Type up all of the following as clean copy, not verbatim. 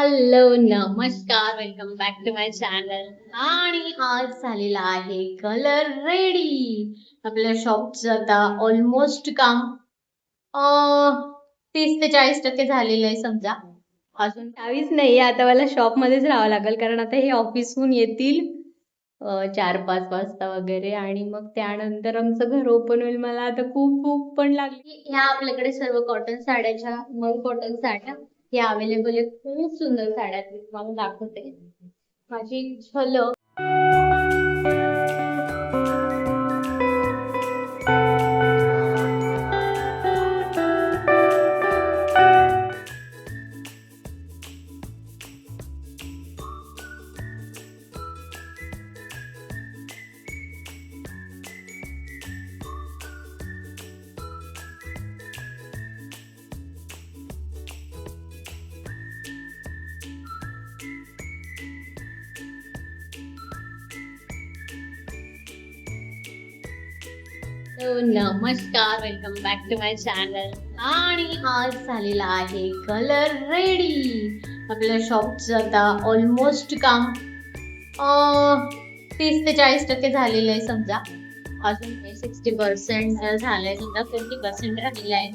Hello नमस्कार, welcome back to my channel. आणि आज झालेला आहे कलर रेडी. आपल्या शॉपचं आता ऑलमोस्ट काम 30 ते 40% झालेलं आहे समजा. अजून काहीच नाही, आता मला शॉप मध्येच राहावं लागेल कारण आता हे ऑफिसहून येतील 4-5 वाजता वगैरे, आणि मग त्यानंतर आमचं घर ओपन होईल. मला आता खूप खूप पण लागली. ह्या आपल्याकडे सर्व कॉटन साड्याच्या, मग कॉटन साड्या हे अवेलेबल आहे. खूप सुंदर साड्या आहेत, मी तुम्हाला दाखवते. माझी झलक. नमस्कार, welcome back to my channel. आणि आज झालेला आहे कलर रेडी. आपल्या शॉपचं आता ऑलमोस्ट काम 30 ते 40% झालेलं आहे समजा. अजून 60% झालंय, समजा 50% राहिलं आहे.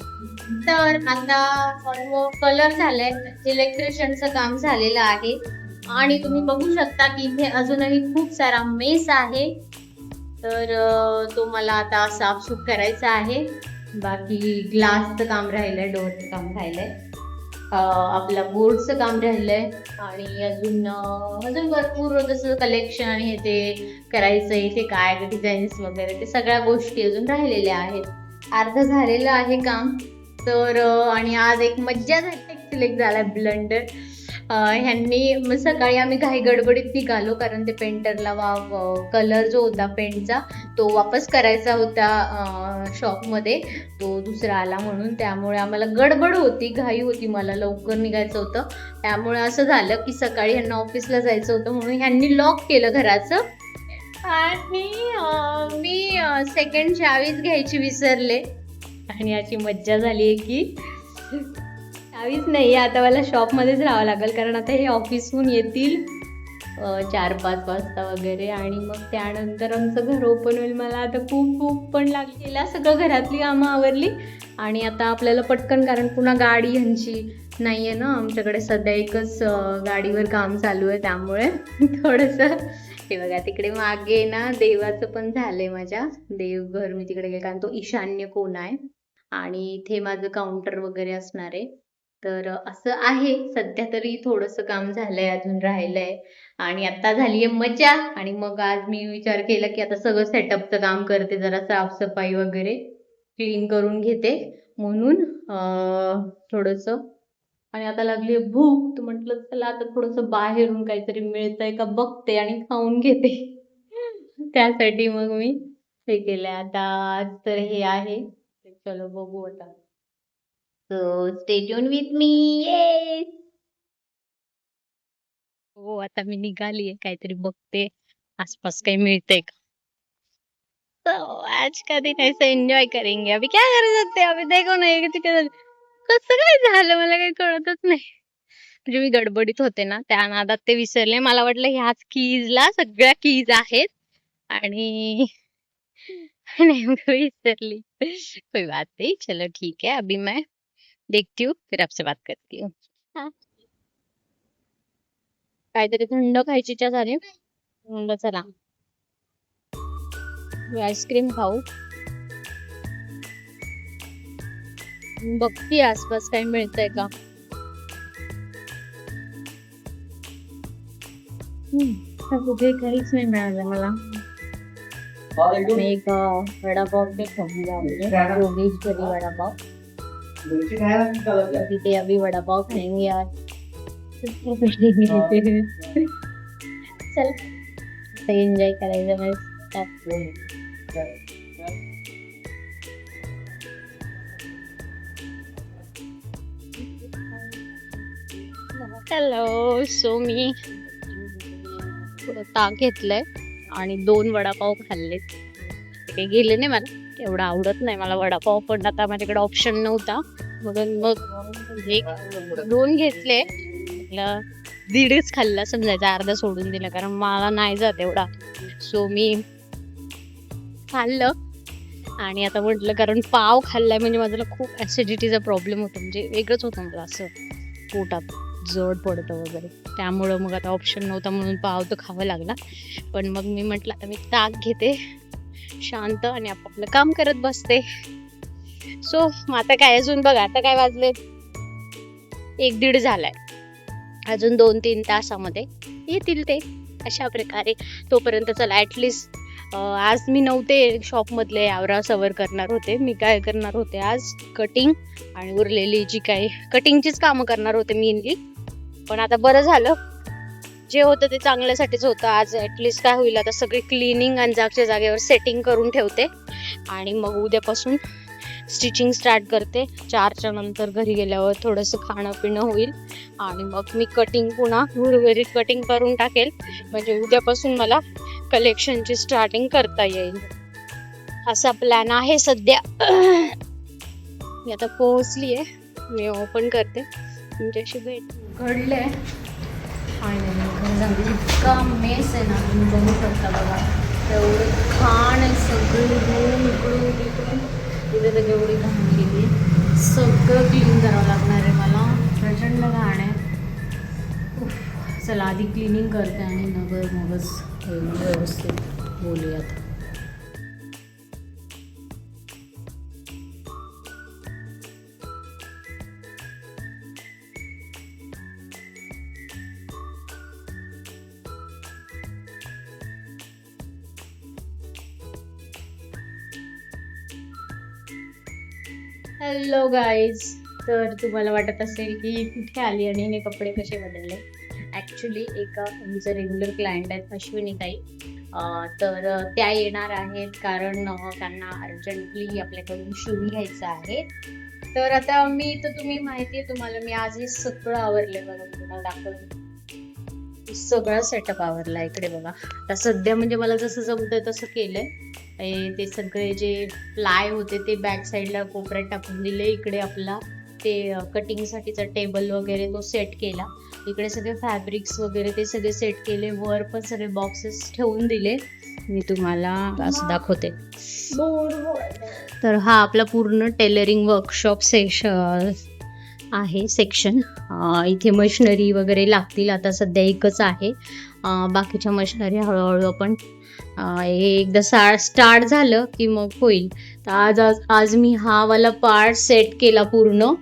तर आता ऑलमोस्ट कलर झालाय, इलेक्ट्रिशियनचं काम झालेलं आहे. आणि तुम्ही बघू शकता की इथे अजूनही खूप सारा मेस आहे. तर तो मला आता साफसूफ करायचा आहे. बाकी ग्लासचं काम राहिलंय, डोअरचं काम राहिलंय, आपलं बोर्डचं काम राहिलंय, आणि अजून भरपूर जसं कलेक्शन हे ते करायचंय. ते काय डिझाईन्स वगैरे ते सगळ्या गोष्टी अजून राहिलेल्या आहेत. अर्ध झालेलं आहे काम. तर आणि आज एक मज्जा झाली, सिलेक्ट झाला ब्लंडर. ह्यांनी सकाळी आम्ही काही गडबडीत निघालो कारण ते पेंटरला कलर जो होता पेंटचा तो वापस करायचा होता शॉपमध्ये. तो दुसरा आला म्हणून, त्यामुळे आम्हाला गडबड होती, घाई होती, मला लवकर निघायचं होतं. त्यामुळे असं झालं की सकाळी ह्यांना ऑफिसला जायचं होतं म्हणून ह्यांनी लॉक केलं घराचं. आणि मी सेकंड चावीच घ्यायची विसरले. आणि याची मज्जा झाली आहे की काहीच नाही, आता मला शॉपमध्येच राहावं लागेल कारण आता हे ऑफिसहून येतील 4-5 वाजता वगैरे, आणि मग त्यानंतर आमचं घर ओपन होईल. मला आता खूप खूप पण लागली. सगळं घरातली कामं आवरली आणि आता आपल्याला पटकन, कारण पुन्हा गाडी ह्यांची नाही आहे ना आमच्याकडे सध्या, एकच गाडीवर काम चालू आहे. त्यामुळे थोडंसं हे बघा, तिकडे मागे ना देवाचं पण झालंय. माझ्या देवघर मी तिकडे गेले कारण तो ईशान्य कोण आहे, आणि इथे माझं काउंटर वगैरे असणार आहे. तर असं आहे सध्या तरी. थोडंसं काम झालंय, अजून राहिलंय, आणि आता झालीये मजा. आणि मग आज मी विचार केला की आता सगळं सेटअपचं काम करते, जरा साफसफाई वगैरे क्लीन करून घेते म्हणून थोडंसं. आणि आता लागली भूक, तर म्हटलं चला आता थोडंसं बाहेरून काहीतरी मिळतंय का बघते आणि खाऊन घेते. त्यासाठी मग मी हे केलंय. आता आज तर हे आहे, चलो बघू आता. So stay tuned with me. Yes. हो, आता मी निघालीये, काहीतरी बघते आसपास काही मिळतंय का. तो आज का दिन ऐसे एंजॉय करेंगे. अभी क्या कर सकते हैं, अभी देखो ना ये तिथे कसं काय झालं मला काही कळतच नाही. म्हणजे मी गडबडीत होते ना, त्या नादात ते विसरले. मला वाटलं ह्याच कीजला सगळ्या कीज आहेत आणि नेमकं विसरली. कोई बात नहीं, चलो ठीक है. अभी मैं देखती हूँ, फिर आपसे बात करती हूँ. हाँ, काहीतरी थंड खायची इच्छा झाली. म्हणलं चला आईस्क्रीम खाऊ. बघती आसपास काही मिळतंय का. कुठे काहीच नाही मिळालं मला. मी एक वडापाव ते खाऊंगा, योगेश्वरी वडापाव. तिथे अभी वडापाव खाएंगे यार. चल एन्जॉय करायचं मस्त. हॅलो, सो मी ताक घेतलंय आणि 2 वडापाव खाल्लेत. ते गेले नाही, मला एवढं आवडत नाही मला वडापाव, पण आता माझ्याकडे ऑप्शन नव्हता म्हणून मग 2 घेतले. म्हटलं दीडच खाल्ला समजायचा, अर्धा सोडून दिला कारण मला नाही जात एवढा. सो मी खाल्लं आणि आता म्हटलं कारण पाव खाल्लाय म्हणजे माझ्याला खूप ऍसिडिटीचा प्रॉब्लेम होतो, म्हणजे वेगळंच होतं मला असं पोटात जड पडतं वगैरे. त्यामुळं मग आता ऑप्शन नव्हता म्हणून पाव तर खावा लागला. पण मग मी म्हटलं आता मी ताक घेते शांत आणि आपापलं काम करत बसते. सो आता काय अजून बघा, आता काय वाजले 1-1:30 झालाय. अजून 2-3 तासामध्ये येतील ते. अशा प्रकारे तोपर्यंत चला ऍटलिस्ट आज मी नव्हते शॉपमधले आवरा सवर करणार होते. मी काय करणार होते आज कटिंग आणि उरलेली जी काही कटिंगचीच कामं करणार होते मेनली. पण आता बरं झालं, जे होतं ते चांगल्यासाठीच होतं. आज ऍटलिस्ट काय होईल, आता सगळी क्लिनिंग आणि जागच्या जागेवर सेटिंग करून ठेवते आणि मग उद्यापासून स्टिचिंग स्टार्ट करते. 4च्या नंतर घरी गेल्यावर थोडंसं खाणं पिणं होईल आणि मग मी कटिंग पुन्हा उर्वरित कटिंग करून टाकेल, म्हणजे उद्यापासून मला कलेक्शनची स्टार्टिंग करता येईल. असा प्लॅन आहे सध्या. मी आता पोहोचली आहे, मी ओपन करते, तुमच्याशी भेट घडले आणि इतका मेस आहे ना, तुम्ही बघू शकता बघा. एवढं घाण आहे सगळी, इकडून तिथे तर एवढी घाण केली. सगळं क्लीन करावं लागणार आहे मला, प्रचंड घाण आहे. चला आधी क्लिनिंग करते आणि मगच व्यवस्थित बोलूयात. हॅलो गाईज, तर तुम्हाला वाटत असेल की कुठे आली आणि हे कपडे कसे बदलले. ॲक्च्युली एक आमचं रेग्युलर क्लायंट आहेत अश्विनी ताई, तर त्या येणार आहेत कारण त्यांना अर्जंटली आपल्याकडून शूज घ्यायचं आहे. तर आता तुम्ही माहिती आहे तुम्हाला, मी आज हे सगळं आवरले बघा, तुम्हाला दाखवलं सगळं सेटअप आवरला. इकडे बघा, आता सध्या म्हणजे मला जसं जमतंय तसं केलंय. ते सगळे जे प्लाय होते ते बॅक साईडला कोपऱ्यात टाकून दिले. इकडे आपला ते कटिंगसाठीचा टेबल वगैरे तो सेट केला. इकडे सगळे फॅब्रिक्स वगैरे ते सगळे सेट केले. वर पण सगळे बॉक्सेस ठेवून दिले. मी तुम्हाला असं दाखवते. तर हा आपला पूर्ण टेलरिंग वर्कशॉप आहे सेक्शन. इथे मशिनरी वगैरे लागतील. आता सध्या एकच आहे, बाकीच्या मशिनरी हळूहळू आपण एकदा स्टार्ट झालं की मग होईल. तर आज मी हा वाला पार्ट सेट केला पूर्ण.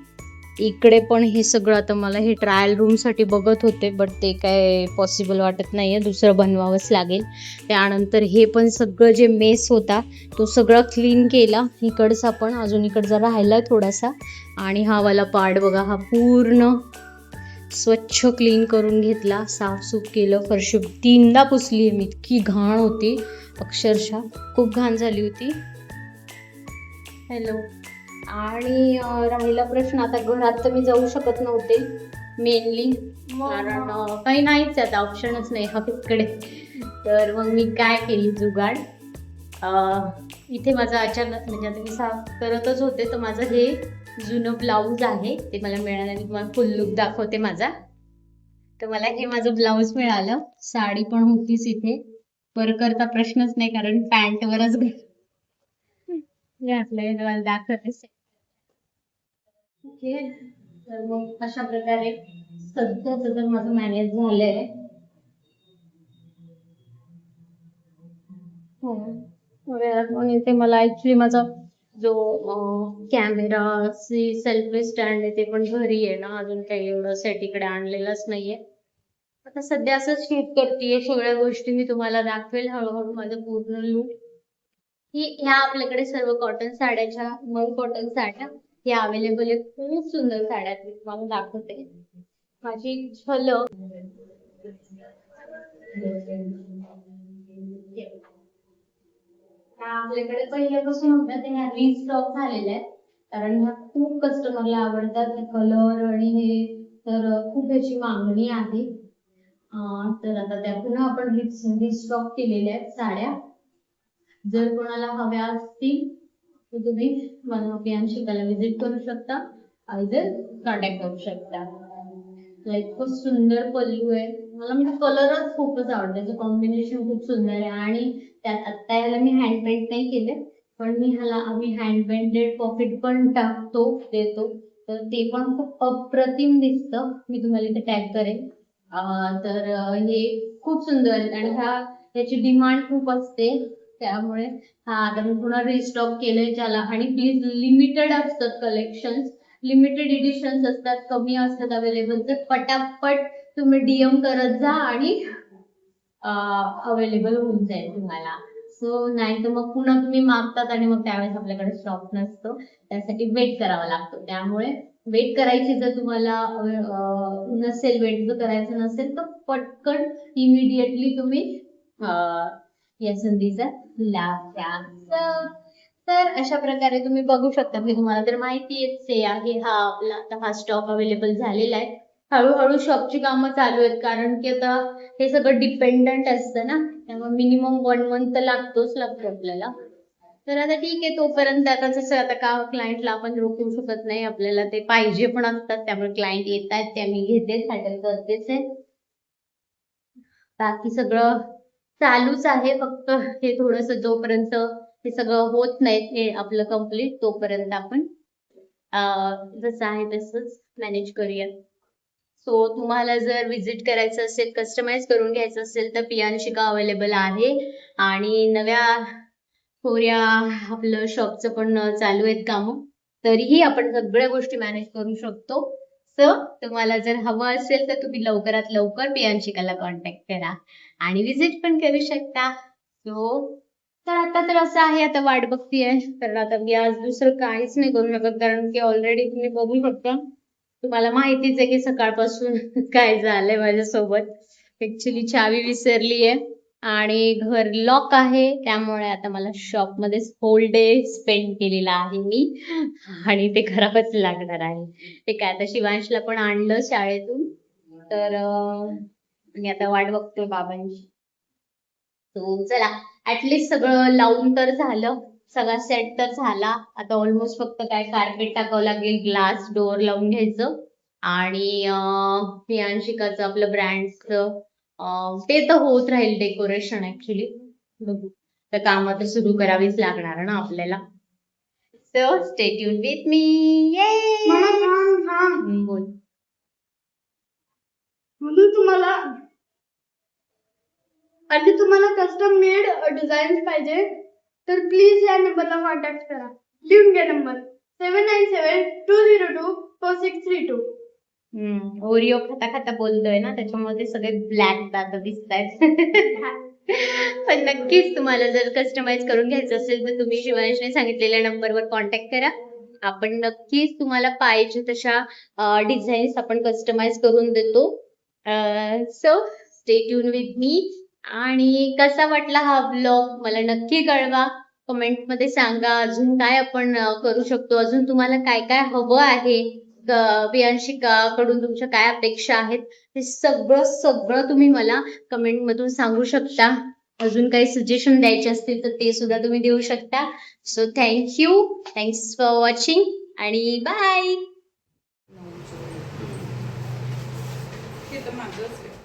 इकडे पण हे सगळं आता मला हे ट्रायल रूमसाठी बघत होते, बट ते काय पॉसिबल वाटत नाही आहे, दुसरं बनवावंच लागेल. त्यानंतर हे पण सगळं जे मेस होता तो सगळा क्लीन केला. इकडचा पण अजून इकडचा राहिला थोडासा. आणि हा वाला पार्ट बघा, हा पूर्ण स्वच्छ क्लीन करून घेतला, साफसूफ केलं. फरशी 3दा पुसली आहे मी, इतकी घाण होती अक्षरशः, खूप घाण झाली होती. हॅलो. आणि राहिला प्रश्न, आता घरात तर मी जाऊ शकत नव्हते मेनली, कारण काही नाहीच आता, ऑप्शनच नाही इकडे. तर मग मी काय केली जुगाड, इथे माझं अचानक म्हणजे आता मी साफ करतच होते तर माझं हे जुनं ब्लाऊज आहे ते मला मिळालं. आणि तुम्हाला फुल लुक दाखवते माझा. तर मला हे माझं ब्लाऊज मिळालं. साडी पण होतीच इथे, परकरचा प्रश्नच नाही कारण पॅन्टवरच घातलंय. तुम्हाला दाखवते. ओके, तर मग अशा प्रकारे सध्याच तर माझं मॅनेज झालंय. हो, इथे मला ऍक्च्युली माझा जो कॅमेरा सेल्फी स्टँड आहे ते पण घरी आहे ना, अजून काही एवढं सेट इकडे आणलेलंच नाहीये. आता सध्या असंच शूट करतेय, सगळ्या गोष्टी मी तुम्हाला दाखवेल हळूहळू माझं पूर्ण लुक. ह्या आपल्याकडे सर्व कॉटन साड्याच्या, मऊ कॉटन साड्या ह्या अवेलेबल आहेत. खूप सुंदर साड्या मी तुम्हाला दाखवते. माझी झलक आपल्याकडे पहिल्यापासून होत्या ते ह्या रिस्टॉक झालेल्या आहेत, कारण ह्या खूप कस्टमरला आवडतात कलर आणि हे, तर खूप ह्याची मागणी आहे. तर आता त्या पुन्हा आपण रिस्टॉक केलेल्या आहेत साड्या. जर कोणाला हव्या असतील तर तुम्ही मला शिकायला विजिट करू शकता, आयदर कॉन्टॅक्ट करू शकता. लाईक खूप सुंदर पल्लू आहे. मला म्हणजे कलरच खूपच आवडतो, त्याचं कॉम्बिनेशन खूप सुंदर आहे. आणि त्यात आता याला मी हँड पेंट नाही केले, पण आम्ही हँड पेंटेड पॉकेट पण देतो, तर ते पण खूप अप्रतिम दिसतं. मी तुम्हाला इथे टॅग करेन. हे खूप सुंदर आहे आणि ह्याची डिमांड खूप असते, त्यामुळे आता मी पुन्हा रिस्टॉक केलंय त्याला. आणि प्लीज, लिमिटेड असतात कलेक्शन्स, लिमिटेड एडिशन्स असतात, कमी असतात अवेलेबल, तर पटापट तुम्ही डीएम करत जा आणि अवेलेबल होऊन जाईल तुम्हाला. सो नाही तर मग पुन्हा तुम्ही मागतात आणि मग त्यावेळेस आपल्याकडे स्टॉक नसतो, त्यासाठी वेट करावा लागतो. त्यामुळे वेट करायची जर तुम्हाला नसेल, वेट जर करायचं नसेल, तर पटकन इमिडिएटली तुम्ही या संधीचा लाभ घ्या. तर अशा प्रकारे तुम्ही बघू शकता की तुम्हाला तर माहितीच आहे, हा स्टॉक अवेलेबल झालेला आहे. हळूहळू शॉपची कामं चालू आहेत, कारण की आता हे सगळं डिपेंडंट असतं ना, त्यामुळे मिनिमम 1 मंथ तर लागतो आपल्याला. तर आता ठीक आहे, तोपर्यंत आता जसं आता का क्लायंटला आपण रोखू शकत नाही, आपल्याला ते पाहिजे पण असतात, त्यामुळे क्लायंट येत आहेत, ते आम्ही घेतेच, हँडल करतेच आहे. बाकी सगळं चालूच आहे, फक्त हे थोडस जोपर्यंत हे सगळं होत नाही, हे आपलं कम्प्लीट, तोपर्यंत आपण जसं आहे तसंच मॅनेज करूया. सो तुम्हाला जर विजिट करायचं असेल, कस्टमाइज करून घ्यायचं असेल, तर पियांशिका अवेलेबल आहे. आणि नव्या कोऱ्या आपलं शॉपचं पण चालू आहेत काम, तरीही आपण सगळ्या गोष्टी मॅनेज करू शकतो. सो तुम्हाला जर हवं असेल तर तुम्ही लवकरात लवकर पियांशिकाला कॉन्टॅक्ट करा आणि विजिट पण करू शकता. तर आता तर असं आहे, आता वाट बघतीये, कारण आता मी आज दुसरं काहीच नाही करू शकत, कारण की ऑलरेडी तुम्ही बघू शकता, तुम्हाला माहितीच आहे की सकाळपासून काय झालंय माझ्यासोबत. ऍक्च्युली चावी विसरली आहे आणि घर लॉक आहे, त्यामुळे आता मला शॉप मध्ये होल डे स्पेंड केलेला आहे मी, आणि ते करावंच लागणार आहे. ते काय, आता शिवांशला पण आणलं शाळेतून, तर मी आता वाट बघतोय बाबांची. तो चला, ऍटलिस्ट सगळं लावून तर झालं, सगळा सेट तर झाला. आता ऑलमोस्ट फक्त काय कार्पेट टाकावं लागेल, ग्लास डोअर लावून घ्यायचं, आणि पियांशिकाचं आपलं ब्रँडचं ते तर होत राहील डेकोरेशन. ऍक्च्युली बघू, तर कामं तर सुरू करावीच लागणार ना आपल्याला. So stay tune with me. बोल. तुम्हाला कस्टम मेड डिझाईन पाहिजे तर प्लीज या नंबरला कॉन्टॅक्ट करा. लिहून घ्या नंबर 7972024632. ओरिओ खाता खाता बोलतोय ना, त्याच्यामुळे ते सगळे ब्लॅक दात दिसत आहेत. पण नक्कीच तुम्हाला जर कस्टमाइज करून घ्यायचं असेल, तर तुम्ही शिवांशने सांगितलेल्या नंबरवर कॉन्टॅक्ट करा. आपण नक्कीच तुम्हाला पाहिजे तशा डिझाईन्स आपण कस्टमाइज करून देतो. So stay tune with me. आणि कसा वाटला हा ब्लॉग मला नक्की कळवा, कमेंट मध्ये सांगा. अजून काय आपण करू शकतो, अजून तुम्हाला काय काय हवं आहे, पियांशिकाकडून तुमच्या काय अपेक्षा आहेत, ते सगळं सगळं तुम्ही मला कमेंट मधून सांगू शकता. अजून काही सजेशन द्यायचे असतील तर ते सुद्धा तुम्ही देऊ शकता. सो थँक्स फॉर वॉचिंग आणि बाय. ते तर माझंच आहे.